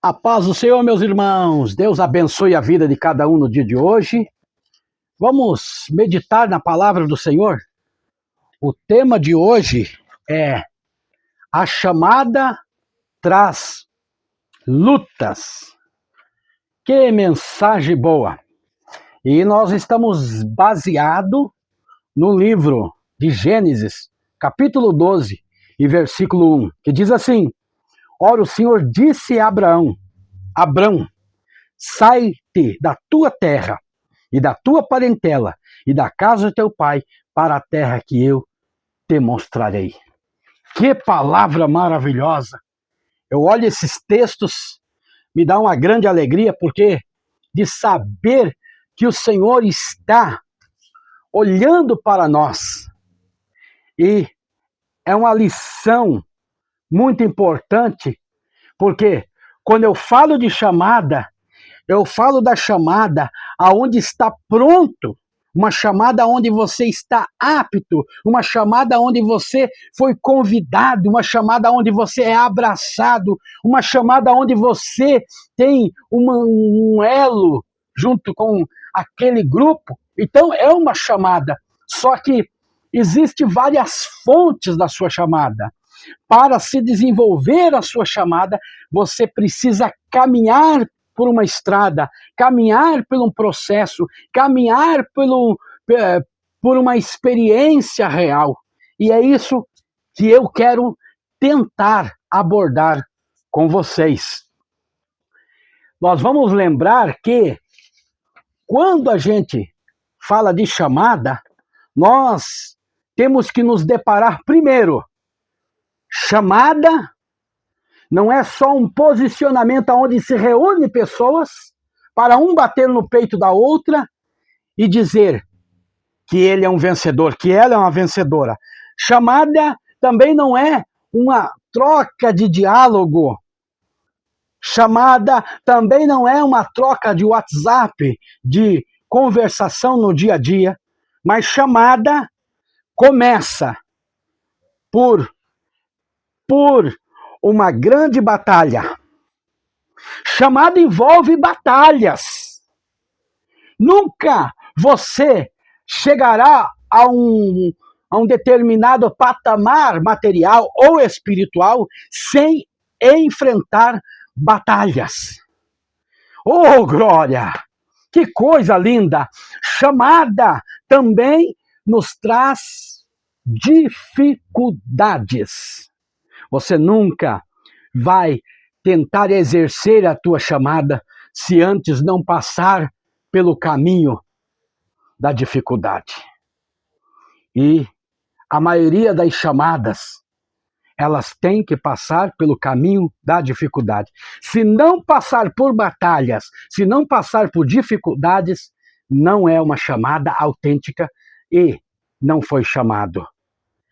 A paz do Senhor, meus irmãos. Deus abençoe a vida de cada um no dia de hoje. Vamos meditar na palavra do Senhor? O tema de hoje é: a chamada traz lutas. Que mensagem boa! E nós estamos baseados no livro de Gênesis, capítulo 12, e versículo 1, que diz assim: Ora, o Senhor disse a Abrão, sai-te da tua terra e da tua parentela e da casa de teu pai para a terra que eu te mostrarei. Que palavra maravilhosa! Eu olho esses textos, me dá uma grande alegria, porque de saber que o Senhor está olhando para nós. E é uma lição muito importante, porque quando eu falo de chamada, eu falo da chamada aonde está pronto, uma chamada onde você está apto, uma chamada onde você foi convidado, uma chamada onde você é abraçado, uma chamada onde você tem um elo junto com aquele grupo. Então é uma chamada, só que existem várias fontes da sua chamada. Para se desenvolver a sua chamada, você precisa caminhar por uma estrada, caminhar por um processo, caminhar por uma experiência real. E é isso que eu quero tentar abordar com vocês. Nós vamos lembrar que quando a gente fala de chamada, nós temos que nos deparar primeiro. Chamada não é só um posicionamento onde se reúne pessoas para um bater no peito da outra e dizer que ele é um vencedor, que ela é uma vencedora. Chamada também não é uma troca de diálogo. Chamada também não é uma troca de WhatsApp, de conversação no dia a dia, mas chamada começa por uma grande batalha. Chamada envolve batalhas. Nunca você chegará a um determinado patamar material ou espiritual sem enfrentar batalhas. Oh, glória! Que coisa linda! Chamada também nos traz dificuldades. Você nunca vai tentar exercer a tua chamada se antes não passar pelo caminho da dificuldade. E a maioria das chamadas, elas têm que passar pelo caminho da dificuldade. Se não passar por batalhas, se não passar por dificuldades, não é uma chamada autêntica e não foi chamado.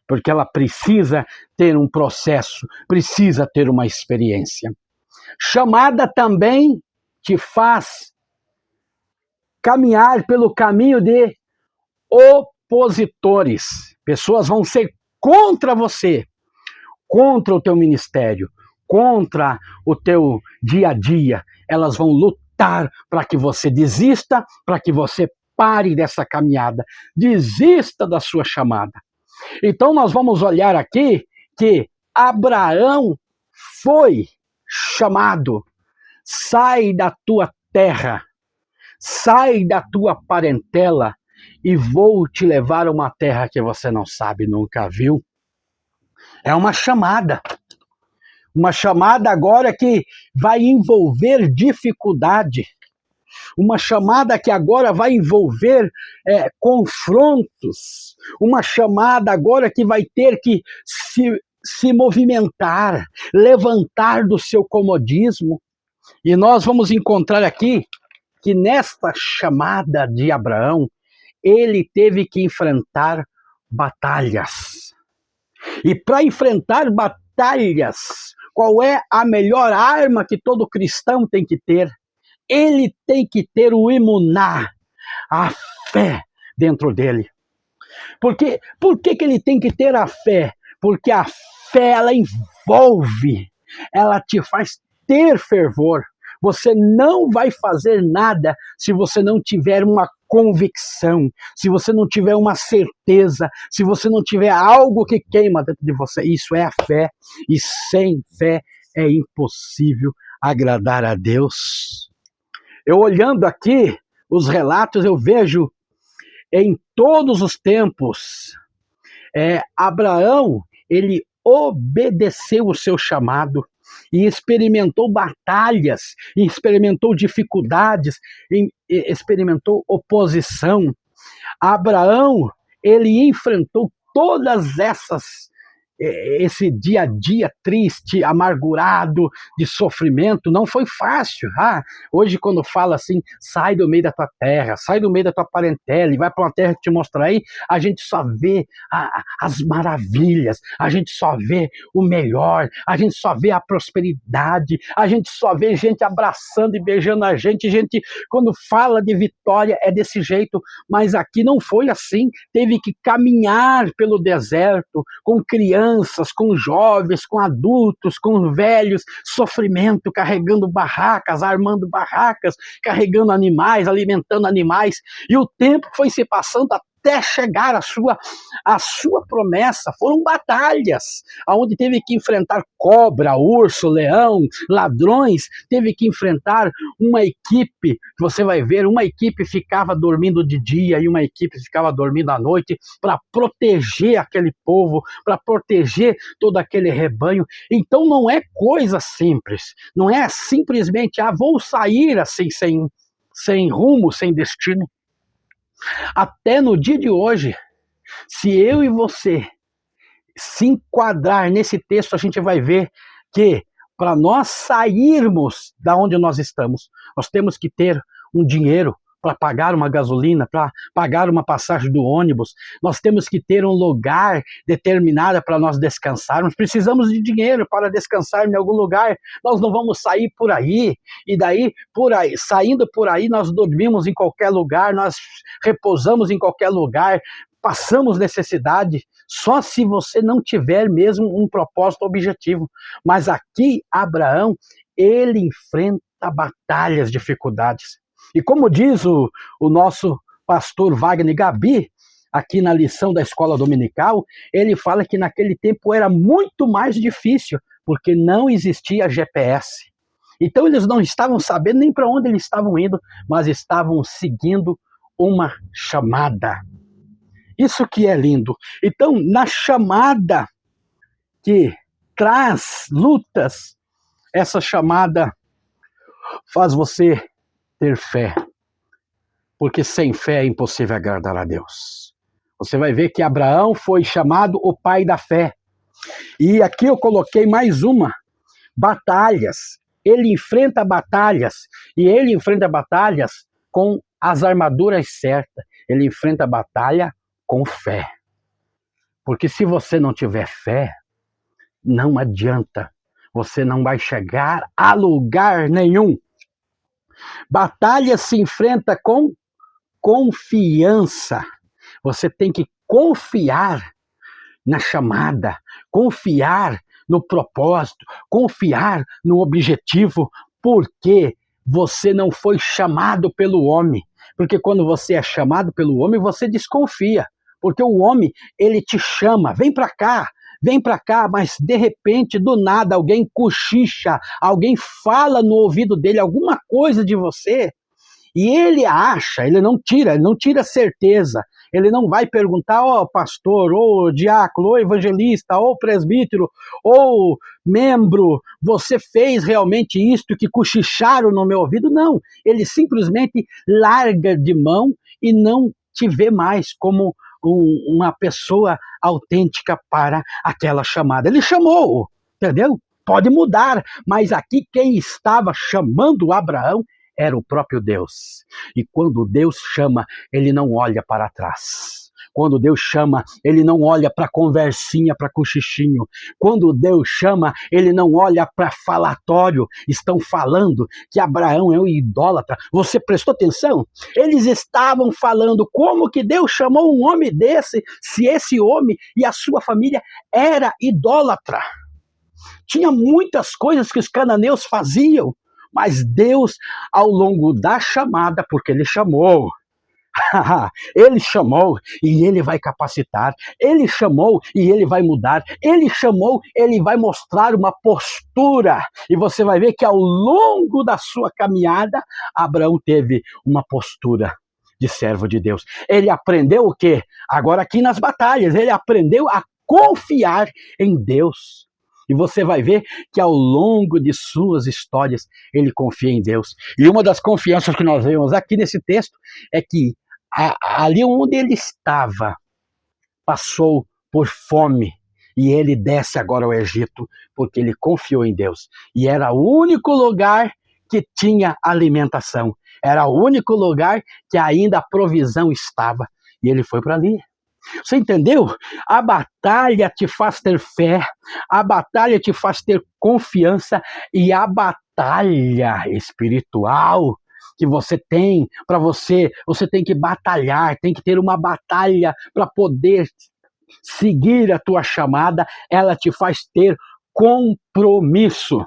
Porque ela precisa ter um processo, precisa ter uma experiência. Chamada também te faz caminhar pelo caminho de opositores. Pessoas vão ser contra você, contra o teu ministério, contra o teu dia a dia. Elas vão lutar para que você desista, para que você pare dessa caminhada, desista da sua chamada. Então nós vamos olhar aqui que Abraão foi chamado. Sai da tua terra, sai da tua parentela e vou te levar a uma terra que você não sabe, nunca viu. É uma chamada agora que vai envolver dificuldade. Uma chamada que agora vai envolver confrontos. Uma chamada agora que vai ter que se movimentar, levantar do seu comodismo. E nós vamos encontrar aqui que nesta chamada de Abraão, ele teve que enfrentar batalhas. E para enfrentar batalhas, qual é a melhor arma que todo cristão tem que ter? Ele tem que ter o imunar, a fé dentro dele. Por que que ele tem que ter a fé? Porque a fé, ela envolve, ela te faz ter fervor. Você não vai fazer nada se você não tiver uma convicção, se você não tiver uma certeza, se você não tiver algo que queima dentro de você. Isso é a fé, e sem fé é impossível agradar a Deus. Eu olhando aqui os relatos, eu vejo em todos os tempos, Abraão, ele obedeceu o seu chamado e experimentou batalhas, e experimentou dificuldades, e experimentou oposição. Abraão, ele enfrentou todas esse dia a dia triste, amargurado, de sofrimento. Não foi fácil. Hoje quando fala assim, sai do meio da tua terra, sai do meio da tua parentela e vai para uma terra que te mostra aí, a gente só vê as maravilhas, a gente só vê o melhor, a gente só vê a prosperidade, a gente só vê gente abraçando e beijando a gente quando fala de vitória é desse jeito, mas aqui não foi assim. Teve que caminhar pelo deserto com crianças, com jovens, com adultos, com velhos, sofrimento, carregando barracas, armando barracas, carregando animais, alimentando animais, e o tempo foi se passando até chegar à sua promessa. Foram batalhas, onde teve que enfrentar cobra, urso, leão, ladrões, teve que enfrentar uma equipe, você vai ver, uma equipe ficava dormindo de dia e uma equipe ficava dormindo à noite para proteger aquele povo, para proteger todo aquele rebanho. Então não é coisa simples, não é simplesmente, vou sair assim sem rumo, sem destino. Até no dia de hoje, se eu e você se enquadrar nesse texto, a gente vai ver que para nós sairmos da onde nós estamos, nós temos que ter um dinheiro para pagar uma gasolina, para pagar uma passagem do ônibus, nós temos que ter um lugar determinado para nós descansarmos, precisamos de dinheiro para descansar em algum lugar, nós não vamos sair por aí, e daí, saindo por aí, nós dormimos em qualquer lugar, nós repousamos em qualquer lugar, passamos necessidade, só se você não tiver mesmo um propósito objetivo. Mas aqui, Abraão, ele enfrenta batalhas, dificuldades. E como diz o nosso pastor Wagner Gabi, aqui na lição da escola dominical, ele fala que naquele tempo era muito mais difícil, porque não existia GPS. Então eles não estavam sabendo nem para onde eles estavam indo, mas estavam seguindo uma chamada. Isso que é lindo. Então, na chamada que traz lutas, essa chamada faz você ter fé, porque sem fé é impossível agradar a Deus. Você vai ver que Abraão foi chamado o pai da fé. E aqui eu coloquei mais uma, batalhas. Ele enfrenta batalhas, e ele enfrenta batalhas com as armaduras certas. Ele enfrenta a batalha com fé. Porque se você não tiver fé, não adianta. Você não vai chegar a lugar nenhum. Batalha se enfrenta com confiança. Você tem que confiar na chamada, confiar no propósito, confiar no objetivo, porque você não foi chamado pelo homem. Porque quando você é chamado pelo homem, você desconfia. Porque o homem, ele te chama, vem para cá, mas de repente, do nada, alguém cochicha, alguém fala no ouvido dele alguma coisa de você, e ele acha, ele não tira certeza, ele não vai perguntar, pastor, diácono, evangelista, presbítero, membro, você fez realmente isto que cochicharam no meu ouvido? Não, ele simplesmente larga de mão e não te vê mais como uma pessoa autêntica para aquela chamada. Ele chamou, entendeu? Pode mudar, mas aqui quem estava chamando Abraão era o próprio Deus. E quando Deus chama, ele não olha para trás. Quando Deus chama, ele não olha para conversinha, para cochichinho. Quando Deus chama, ele não olha para falatório. Estão falando que Abraão é um idólatra. Você prestou atenção? Eles estavam falando como que Deus chamou um homem desse, se esse homem e a sua família era idólatra. Tinha muitas coisas que os cananeus faziam, mas Deus, ao longo da chamada, porque Ele chamou, Ele chamou e Ele vai capacitar, Ele chamou e Ele vai mudar, Ele chamou, Ele vai mostrar uma postura, e você vai ver que ao longo da sua caminhada, Abraão teve uma postura de servo de Deus. Ele aprendeu o quê? Agora aqui nas batalhas, ele aprendeu a confiar em Deus. E você vai ver que ao longo de suas histórias, ele confia em Deus. E uma das confianças que nós vemos aqui nesse texto é que ali onde ele estava, passou por fome. E ele desce agora ao Egito, porque ele confiou em Deus. E era o único lugar que tinha alimentação. Era o único lugar que ainda a provisão estava. E ele foi para ali. Você entendeu? A batalha te faz ter fé, a batalha te faz ter confiança, e a batalha espiritual que você tem, para você tem que batalhar, tem que ter uma batalha para poder seguir a tua chamada, ela te faz ter compromisso.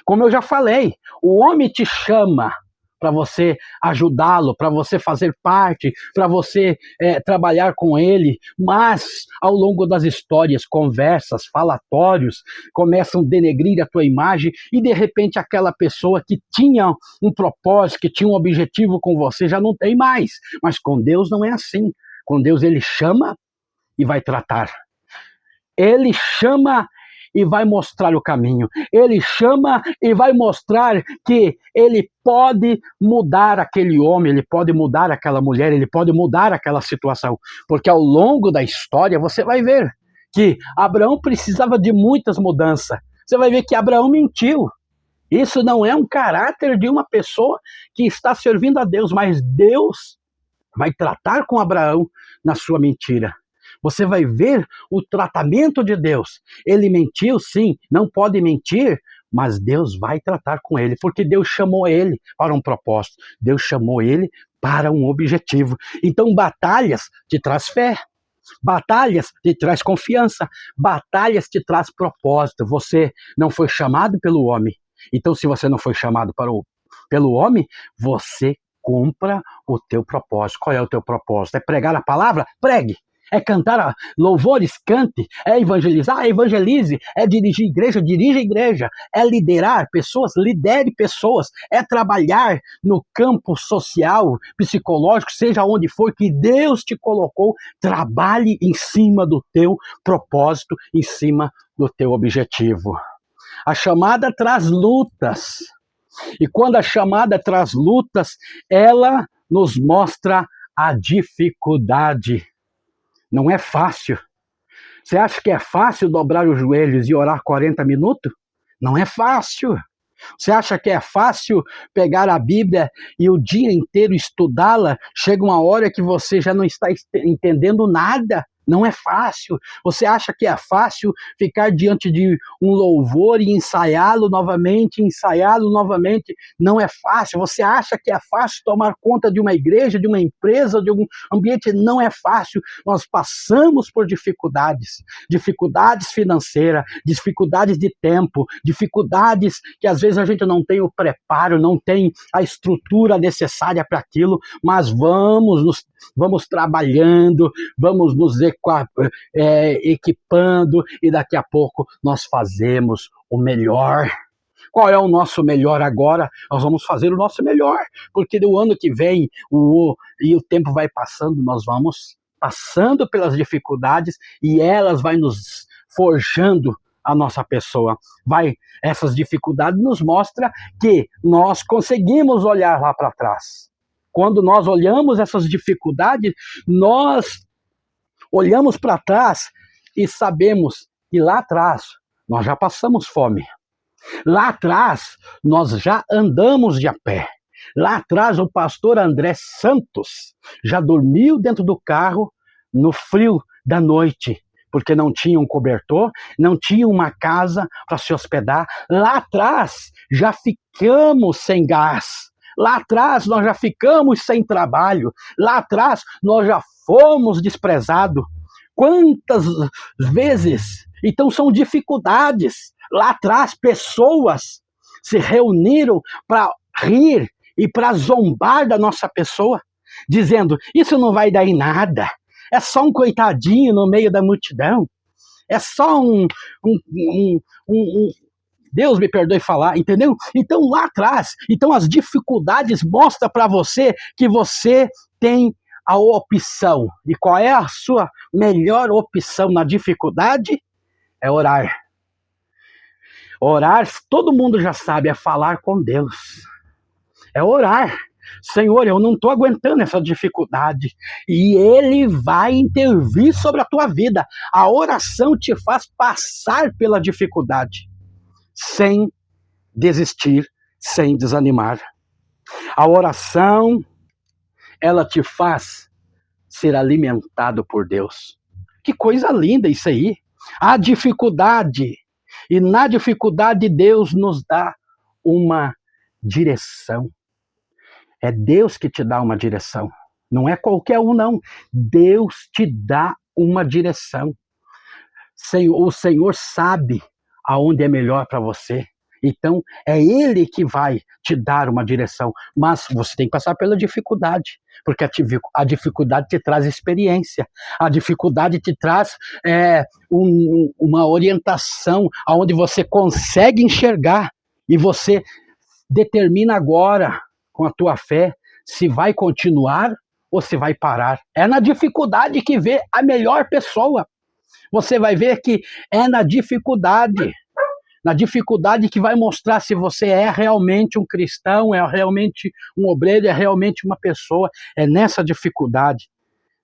Como eu já falei, o homem te chama para você ajudá-lo, para você fazer parte, para você trabalhar com ele, mas ao longo das histórias, conversas, falatórios, começam a denegrir a tua imagem, e de repente aquela pessoa que tinha um propósito, que tinha um objetivo com você, já não tem mais. Mas com Deus não é assim. Com Deus ele chama e vai tratar. Ele chama e vai mostrar o caminho. Ele chama e vai mostrar que ele pode mudar aquele homem, ele pode mudar aquela mulher, ele pode mudar aquela situação. Porque ao longo da história você vai ver que Abraão precisava de muitas mudanças. Você vai ver que Abraão mentiu. Isso não é um caráter de uma pessoa que está servindo a Deus, mas Deus vai tratar com Abraão na sua mentira. Você vai ver o tratamento de Deus. Ele mentiu, sim, não pode mentir, mas Deus vai tratar com ele, porque Deus chamou ele para um propósito, Deus chamou ele para um objetivo. Então, batalhas te traz fé, batalhas te traz confiança, batalhas te traz propósito. Você não foi chamado pelo homem. Então, se você não foi chamado pelo homem, você cumpra o teu propósito. Qual é o teu propósito? É pregar a palavra? Pregue. É cantar louvores? Cante. É evangelizar? Evangelize. É dirigir igreja? Dirija igreja. É liderar pessoas? Lidere pessoas. É trabalhar no campo social, psicológico, seja onde for que Deus te colocou. Trabalhe em cima do teu propósito, em cima do teu objetivo. A chamada traz lutas. E quando a chamada traz lutas, ela nos mostra a dificuldade. Não é fácil. Você acha que é fácil dobrar os joelhos e orar 40 minutos? Não é fácil. Você acha que é fácil pegar a Bíblia e o dia inteiro estudá-la? Chega uma hora que você já não está entendendo nada. Não é fácil. Você acha que é fácil ficar diante de um louvor e ensaiá-lo novamente, ensaiá-lo novamente? Não é fácil. Você acha que é fácil tomar conta de uma igreja, de uma empresa, de algum ambiente? Não é fácil. Nós passamos por dificuldades, dificuldades financeiras, dificuldades de tempo, dificuldades que às vezes a gente não tem o preparo, não tem a estrutura necessária para aquilo, mas vamos trabalhando, vamos nos equipando, e daqui a pouco nós fazemos o melhor. Qual é o nosso melhor agora? Nós vamos fazer o nosso melhor, porque do ano que vem e o tempo vai passando, nós vamos passando pelas dificuldades e elas vão nos forjando a nossa pessoa. Essas dificuldades nos mostram que nós conseguimos olhar lá para trás. Quando nós olhamos essas dificuldades, nós olhamos para trás e sabemos que lá atrás nós já passamos fome. Lá atrás nós já andamos de a pé. Lá atrás o pastor André Santos já dormiu dentro do carro no frio da noite, porque não tinha um cobertor, não tinha uma casa para se hospedar. Lá atrás já ficamos sem gás. Lá atrás nós já ficamos sem trabalho. Lá atrás nós já fomos desprezados. Quantas vezes? Então são dificuldades. lá atrás pessoas se reuniram para rir e para zombar da nossa pessoa, dizendo, isso não vai dar em nada, é só um coitadinho no meio da multidão, é só Deus me perdoe falar, entendeu? Então lá atrás, então as dificuldades mostram para você que você tem a opção. E qual é a sua melhor opção na dificuldade? É orar. Orar, todo mundo já sabe, é falar com Deus. É orar. Senhor, eu não estou aguentando essa dificuldade. E Ele vai intervir sobre a tua vida. A oração te faz passar pela dificuldade, sem desistir, sem desanimar. A oração, ela te faz ser alimentado por Deus. Que coisa linda isso aí. A dificuldade. E na dificuldade Deus nos dá uma direção. É Deus que te dá uma direção. Não é qualquer um, não. Deus te dá uma direção. O Senhor sabe aonde é melhor para você. Então, é Ele que vai te dar uma direção. Mas você tem que passar pela dificuldade. Porque a dificuldade te traz experiência. A dificuldade te traz uma orientação onde você consegue enxergar. E você determina agora, com a tua fé, se vai continuar ou se vai parar. É na dificuldade que vê a melhor pessoa. Você vai ver que é na dificuldade que vai mostrar se você é realmente um cristão, é realmente um obreiro, é realmente uma pessoa. É nessa dificuldade.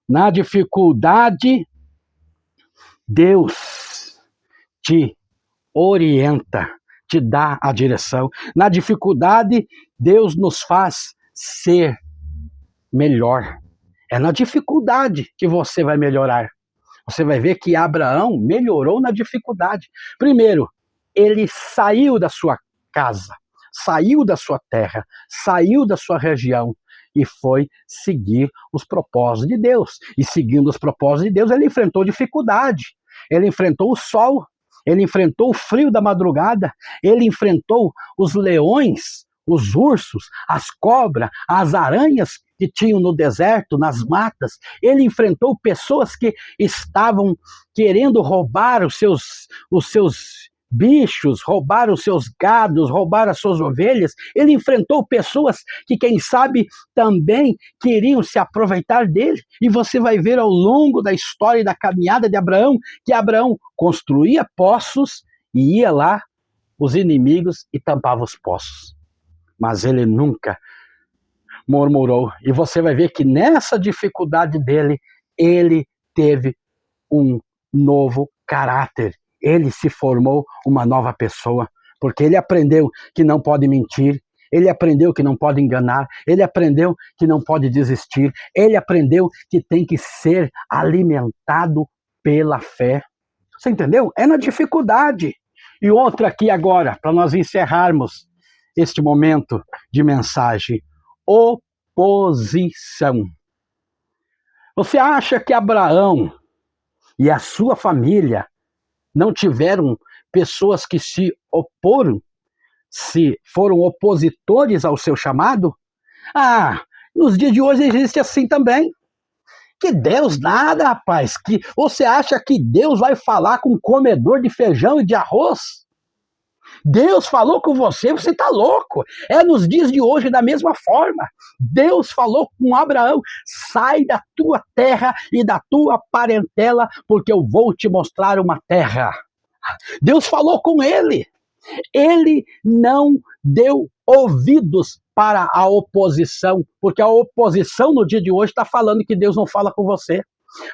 Na dificuldade, Deus te orienta, te dá a direção. Na dificuldade, Deus nos faz ser melhor. É na dificuldade que você vai melhorar. Você vai ver que Abraão melhorou na dificuldade. Primeiro, ele saiu da sua casa, saiu da sua terra, saiu da sua região e foi seguir os propósitos de Deus. E seguindo os propósitos de Deus, ele enfrentou dificuldade. Ele enfrentou o sol, ele enfrentou o frio da madrugada, ele enfrentou os leões, os ursos, as cobras, as aranhas que tinham no deserto, nas matas. Ele enfrentou pessoas que estavam querendo roubar os seus bichos, roubar os seus gados, roubar as suas ovelhas. Ele enfrentou pessoas que, quem sabe, também queriam se aproveitar dele. E você vai ver ao longo da história e da caminhada de Abraão, que Abraão construía poços e ia lá, os inimigos, e tampava os poços. Mas ele nunca murmurou. E você vai ver que nessa dificuldade dele, ele teve um novo caráter. Ele se formou uma nova pessoa, porque ele aprendeu que não pode mentir, ele aprendeu que não pode enganar, ele aprendeu que não pode desistir, ele aprendeu que tem que ser alimentado pela fé. Você entendeu? É na dificuldade. E outra aqui agora, para nós encerrarmos este momento de mensagem: oposição. Você acha que Abraão e a sua família não tiveram pessoas que se oporam, se foram opositores ao seu chamado? Nos dias de hoje existe assim também. Que Deus nada, rapaz. Que você acha que Deus vai falar com um comedor de feijão e de arroz? Deus falou com você, você está louco. É nos dias de hoje da mesma forma. Deus falou com Abraão: sai da tua terra e da tua parentela, porque eu vou te mostrar uma terra. Deus falou com ele. Ele não deu ouvidos para a oposição, porque a oposição no dia de hoje está falando que Deus não fala com você.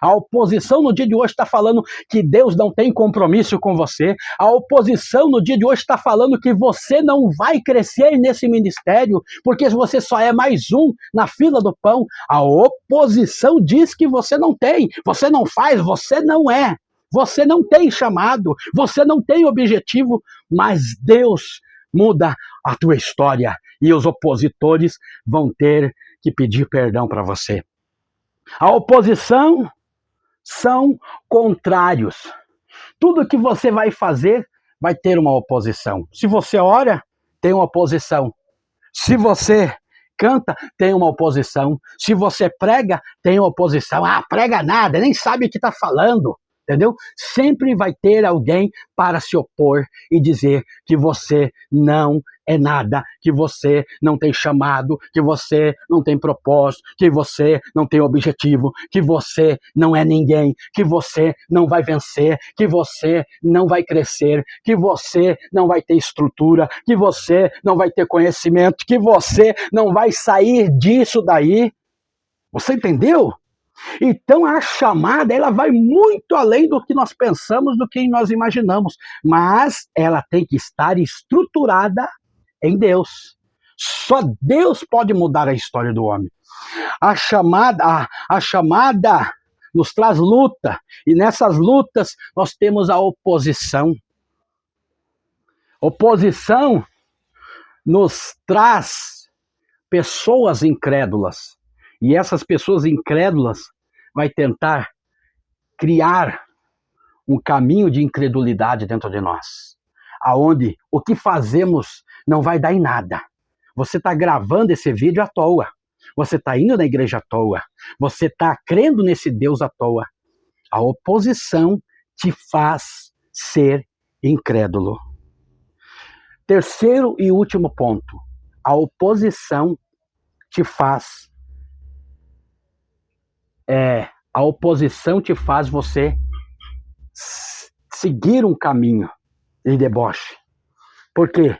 A oposição no dia de hoje está falando que Deus não tem compromisso com você. A oposição no dia de hoje está falando que você não vai crescer nesse ministério, porque você só é mais um na fila do pão. A oposição diz que você não tem, você não faz, você não é. Você não tem chamado, você não tem objetivo, mas Deus muda a tua história e os opositores vão ter que pedir perdão para você. A oposição são contrários. Tudo que você vai fazer vai ter uma oposição. Se você ora, tem uma oposição. Se você canta, tem uma oposição. Se você prega, tem uma oposição. Ah, prega nada, nem sabe o que está falando. Entendeu? Sempre vai ter alguém para se opor e dizer que você não é nada, que você não tem chamado, que você não tem propósito, que você não tem objetivo, que você não é ninguém, que você não vai vencer, que você não vai crescer, que você não vai ter estrutura, que você não vai ter conhecimento, que você não vai sair disso daí. Você entendeu? Então a chamada, ela vai muito além do que nós pensamos, do que nós imaginamos, mas ela tem que estar estruturada em Deus. Só Deus pode mudar a história do homem. A chamada nos traz luta, e nessas lutas nós temos a oposição. Oposição nos traz pessoas incrédulas. E essas pessoas incrédulas vai tentar criar um caminho de incredulidade dentro de nós, aonde o que fazemos não vai dar em nada. Você está gravando esse vídeo à toa. Você está indo na igreja à toa. Você está crendo nesse Deus à toa. A oposição te faz ser incrédulo. Terceiro e último ponto. A oposição te faz você seguir um caminho de deboche. Por quê?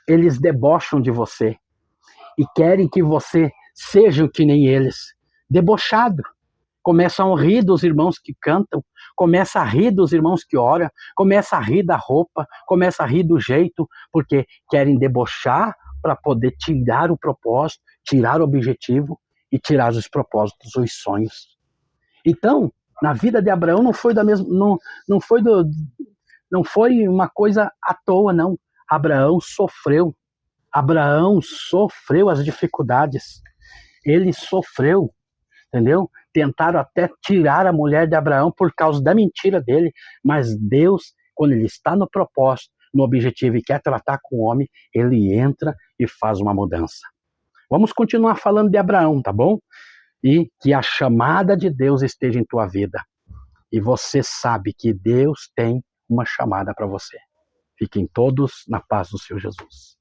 Eles debocham de você e querem que você seja que nem eles. Debochado. Começam a rir dos irmãos que cantam, começa a rir dos irmãos que oram, começa a rir da roupa, começa a rir do jeito, porque querem debochar para poder tirar o propósito, tirar o objetivo e tirar os propósitos, os sonhos. Então, na vida de Abraão não foi uma coisa à toa, não. Abraão sofreu as dificuldades. Ele sofreu, entendeu? Tentaram até tirar a mulher de Abraão por causa da mentira dele, mas Deus, quando ele está no propósito, no objetivo e quer tratar com o homem, ele entra e faz uma mudança. Vamos continuar falando de Abraão, tá bom? E que a chamada de Deus esteja em tua vida. E você sabe que Deus tem uma chamada para você. Fiquem todos na paz do Senhor Jesus.